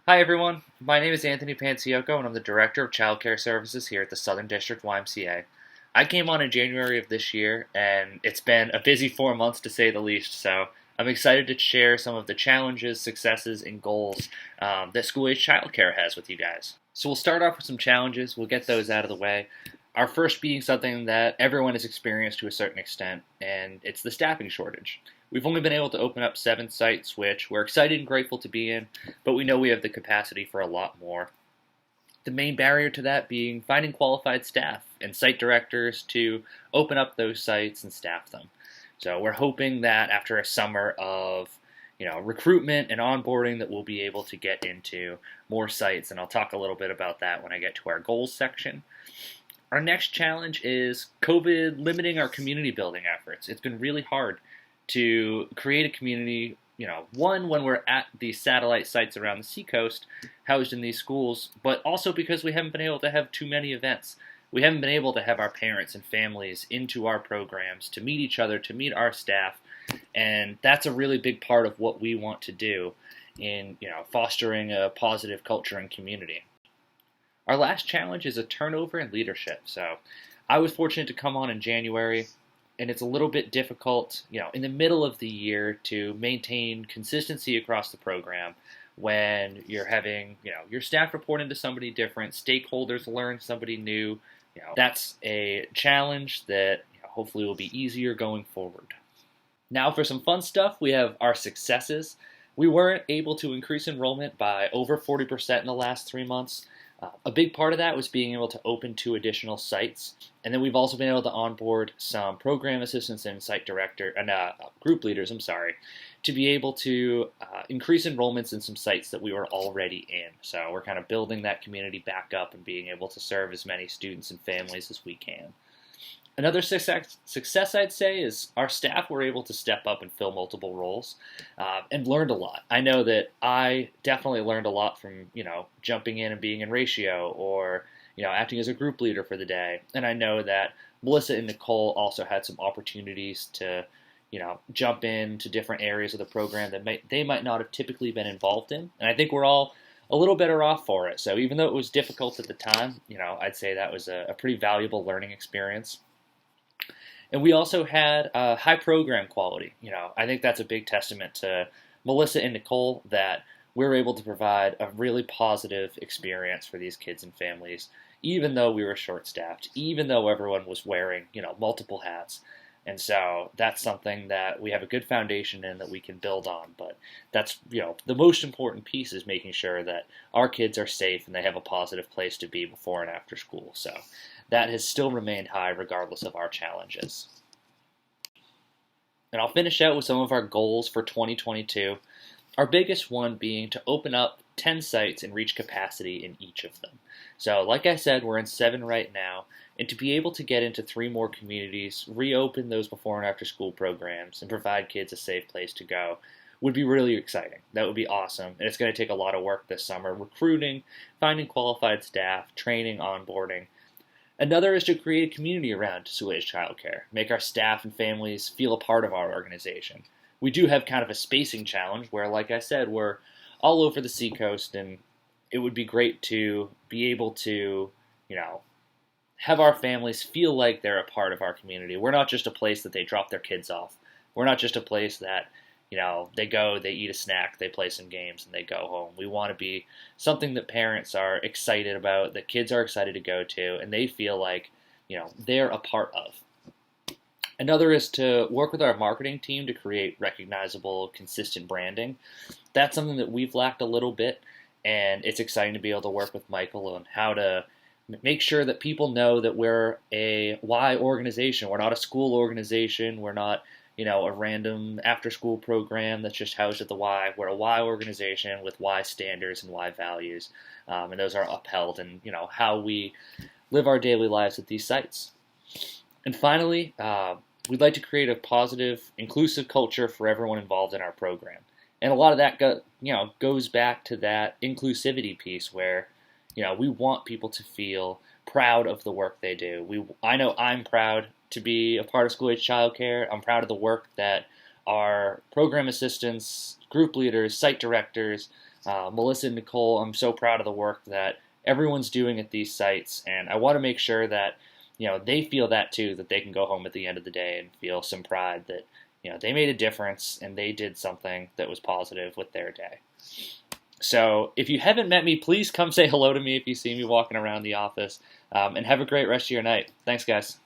Hi everyone, my name is Anthony Panciocco and I'm the Director of Child Care Services here at the Southern District YMCA. I came on in January of this year and it's been a busy 4 months to say the least, so I'm excited to share some of the challenges, successes, and goals that school age childcare has with you guys. So we'll start off with some challenges, we'll get those out of the way. Our first being something that everyone has experienced to a certain extent, and it's the staffing shortage. We've only been able to open up 7 sites, which we're excited and grateful to be in, but we know we have the capacity for a lot more. The main barrier to that being finding qualified staff and site directors to open up those sites and staff them. So we're hoping that after a summer of recruitment and onboarding that we'll be able to get into more sites, and I'll talk a little bit about that when I get to our goals section. Our next challenge is COVID limiting our community building efforts. It's been really hard to create a community, one, when we're at these satellite sites around the seacoast housed in these schools, but also because we haven't been able to have too many events. We haven't been able to have our parents and families into our programs to meet each other, to meet our staff, and that's a really big part of what we want to do in fostering a positive culture and community. Our last challenge is a turnover in leadership. So I was fortunate to come on in January, and it's a little bit difficult, in the middle of the year to maintain consistency across the program when you're having, your staff report into somebody different, stakeholders learn somebody new. That's a challenge that hopefully will be easier going forward. Now for some fun stuff, we have our successes. We weren't able to increase enrollment by over 40% in the last 3 months. A big part of that was being able to open 2 additional sites, and then we've also been able to onboard some program assistants and site director and group leaders. To be able to increase enrollments in some sites that we were already in. So we're kind of building that community back up and being able to serve as many students and families as we can. Another success, I'd say, is our staff were able to step up and fill multiple roles and learned a lot. I know that I definitely learned a lot from, jumping in and being in ratio or, acting as a group leader for the day. And I know that Melissa and Nicole also had some opportunities to, jump into different areas of the program that they might not have typically been involved in. And I think we're all a little better off for it. So even though it was difficult at the time, I'd say that was a pretty valuable learning experience. And we also had high program quality. I think that's a big testament to Melissa and Nicole that we're able to provide a really positive experience for these kids and families, even though we were short-staffed, even though everyone was wearing, multiple hats. And so that's something that we have a good foundation in that we can build on. But that's, the most important piece is making sure that our kids are safe and they have a positive place to be before and after school. So that has still remained high regardless of our challenges. And I'll finish out with some of our goals for 2022. Our biggest one being to open up 10 sites and reach capacity in each of them. So, like I said, we're in 7 right now, and to be able to get into 3 more communities, reopen those before and after school programs, and provide kids a safe place to go would be really exciting. That would be awesome, and it's going to take a lot of work this summer, recruiting, finding qualified staff, training, onboarding. Another is to create a community around school-age childcare, make our staff and families feel a part of our organization. We do have kind of a spacing challenge where, like I said, we're all over the seacoast, and it would be great to be able to, have our families feel like they're a part of our community. We're not just a place that they drop their kids off. We're not just a place that they go, they eat a snack, they play some games, and they go home. We want to be something that parents are excited about, that kids are excited to go to, and they feel like, they're a part of. Another is to work with our marketing team to create recognizable, consistent branding. That's something that we've lacked a little bit, and it's exciting to be able to work with Michael on how to make sure that people know that we're a Y organization. We're not a school organization. We're not a random after-school program that's just housed at the Y. We're a Y organization with Y standards and Y values, and those are upheld in, how we live our daily lives at these sites. And finally, we'd like to create a positive, inclusive culture for everyone involved in our program. And a lot of that goes back to that inclusivity piece where, we want people to feel proud of the work they do. I know I'm proud to be a part of school-age childcare. I'm proud of the work that our program assistants, group leaders, site directors, Melissa and Nicole, I'm so proud of the work that everyone's doing at these sites, and I want to make sure that they feel that too, that they can go home at the end of the day and feel some pride that they made a difference and they did something that was positive with their day. So if you haven't met me, please come say hello to me if you see me walking around the office, and have a great rest of your night. Thanks, guys.